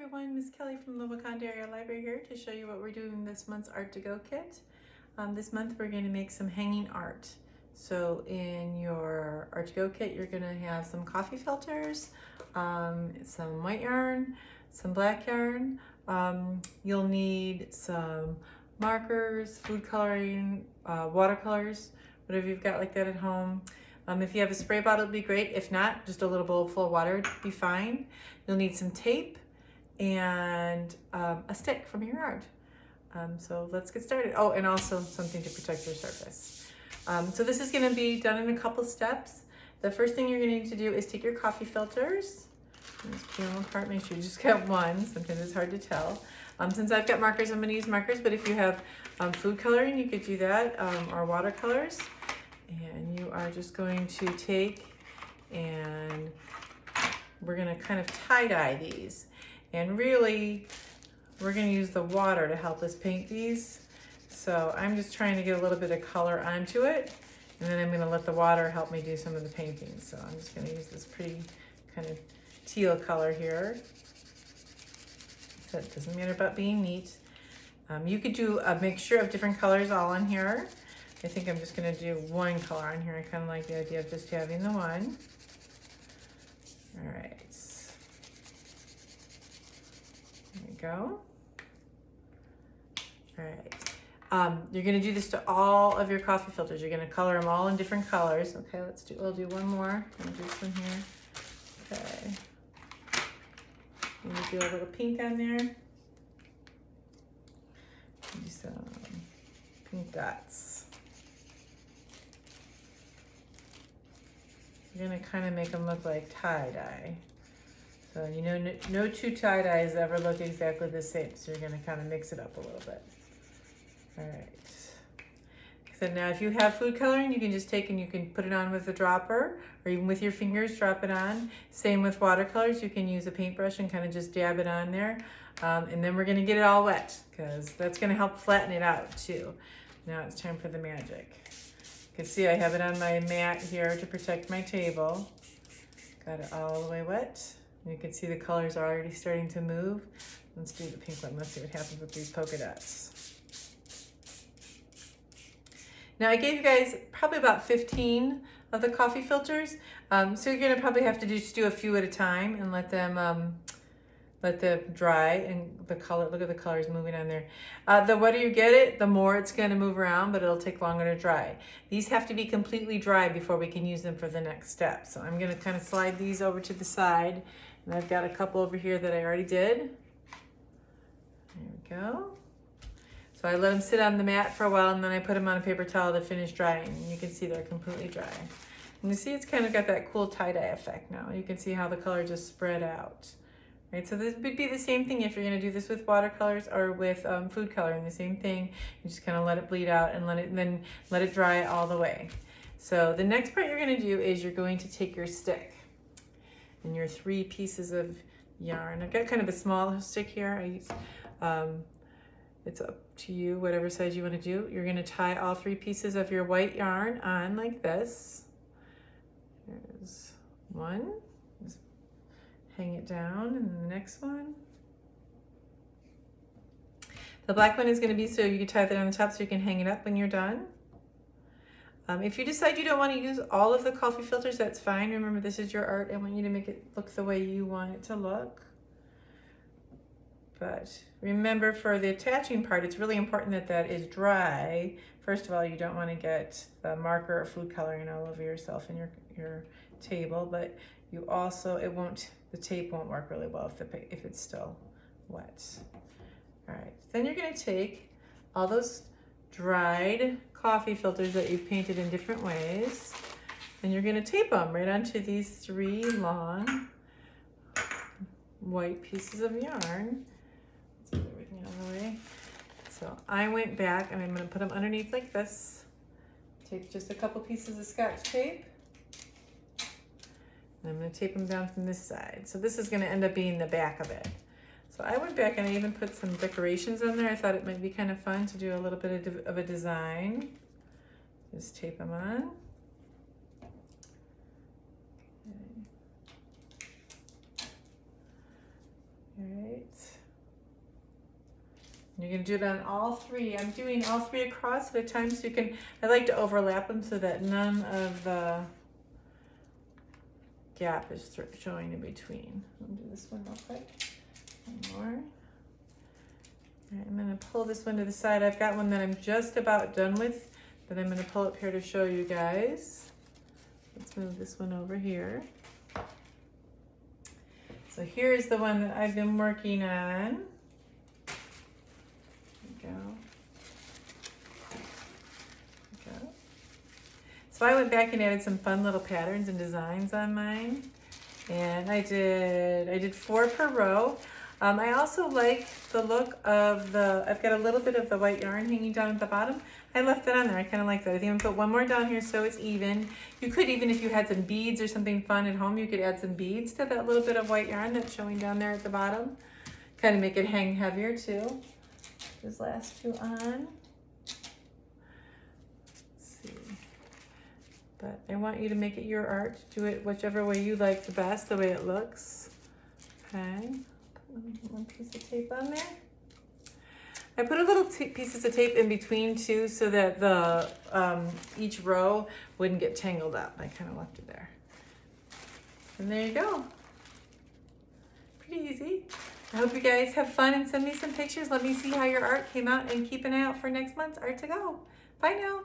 everyone, Miss Kelly from the Waconda Area Library here to show you what we're doing this month's Art to Go kit. This month we're going to make some hanging art. So in your Art to Go kit you're going to have some coffee filters, some white yarn, some black yarn. You'll need some markers, food coloring, watercolors, whatever you've got like that at home. If you have a spray bottle, it'd be great. If not, just a little bowl full of water would be fine. You'll need some tape and a stick from your yard. So let's get started. Oh, and also something to protect your surface. So this is going to be done in a couple steps. The first thing you're going to need to do is take your coffee filters. Just peel them apart. Make sure you just get one. Sometimes it's hard to tell. Since I've got markers, I'm going to use markers. But if you have food coloring, you could do that, or watercolors. And you are just going to take and we're going to kind of tie-dye these. And really, we're going to use the water to help us paint these. So I'm just trying to get a little bit of color onto it. And then I'm going to let the water help me do some of the painting. So I'm just going to use this pretty kind of teal color here. So it doesn't matter about being neat. You could do a mixture of different colors all on here. I think I'm just going to do one color on here. I kind of like the idea of just having the one. All right. There we go. All right. You're going to do this to all of your coffee filters. You're going to color them all in different colors. Okay, we'll do one more. I'll do this one here. Okay. I'm going to do a little pink on there. Do some pink dots. You're going to kind of make them look like tie-dye. So you know, no two tie-dyes ever look exactly the same, so you're going to kind of mix it up a little bit. All right. So now if you have food coloring, you can just take and you can put it on with a dropper, or even with your fingers, drop it on. Same with watercolors, you can use a paintbrush and kind of just dab it on there. And then we're going to get it all wet, because that's going to help flatten it out too. Now it's time for the magic. You can see I have it on my mat here to protect my table. Got it all the way wet. And you can see the colors are already starting to move. Let's do the pink one. Let's see what happens with these polka dots. Now I gave you guys probably about 15 of the coffee filters. So you're gonna probably have to just do a few at a time and let them dry, and the color, look at the colors moving on there. The wetter you get it, the more it's gonna move around, but it'll take longer to dry. These have to be completely dry before we can use them for the next step. So I'm gonna kind of slide these over to the side, and I've got a couple over here that I already did. There we go. So I let them sit on the mat for a while, and then I put them on a paper towel to finish drying. And you can see they're completely dry. And you see it's kind of got that cool tie-dye effect now. You can see how the color just spread out. Right, so this would be the same thing if you're going to do this with watercolors or with food coloring. The same thing. You just kind of let it bleed out and then let it dry all the way. So the next part you're going to do is you're going to take your stick and your 3 pieces of yarn. I've got kind of a small stick here. I use, it's up to you, whatever size you want to do. You're going to tie all 3 pieces of your white yarn on like this. There's one. Just hang it down, and the next one. The black one is going to be so you can tie that on the top so you can hang it up when you're done. If you decide you don't want to use all of the coffee filters, that's fine. Remember, this is your art. I want you to make it look the way you want it to look. But remember, for the attaching part, it's really important that that is dry. First of all, you don't want to get the marker or food coloring all over yourself and your table, but you also, the tape won't work really well if it's still wet. All right, then you're going to take all those dried coffee filters that you've painted in different ways, and you're going to tape them right onto these 3 long white pieces of yarn. Let's put everything out of the way. So I went back and I'm going to put them underneath like this. Take just a couple pieces of Scotch tape. And I'm going to tape them down from this side. So this is going to end up being the back of it. So I went back and I even put some decorations on there. I thought it might be kind of fun to do a little bit of a design. Just tape them on. Okay. All right. You're gonna do it on all three. I'm doing all three across at a time so you can, I like to overlap them so that none of the gap is showing in between. I'll do this one real quick. One more. All right, I'm gonna pull this one to the side. I've got one that I'm just about done with that I'm gonna pull up here to show you guys. Let's move this one over here. So here's the one that I've been working on. There we go. So I went back and added some fun little patterns and designs on mine. And I did 4 per row. I also like the look of I've got a little bit of the white yarn hanging down at the bottom. I left that on there. I kind of like that. I think I'm gonna put one more down here so it's even. You could even, if you had some beads or something fun at home, you could add some beads to that little bit of white yarn that's showing down there at the bottom. Kind of make it hang heavier too. These last 2 on. Let's see. But I want you to make it your art. Do it whichever way you like the best, the way it looks. Okay. Put one piece of tape on there. I put a little pieces of tape in between too so that the each row wouldn't get tangled up. I kind of left it there. And there you go. Pretty easy. I hope you guys have fun and send me some pictures. Let me see how your art came out and keep an eye out for next month's Art to Go. Bye now.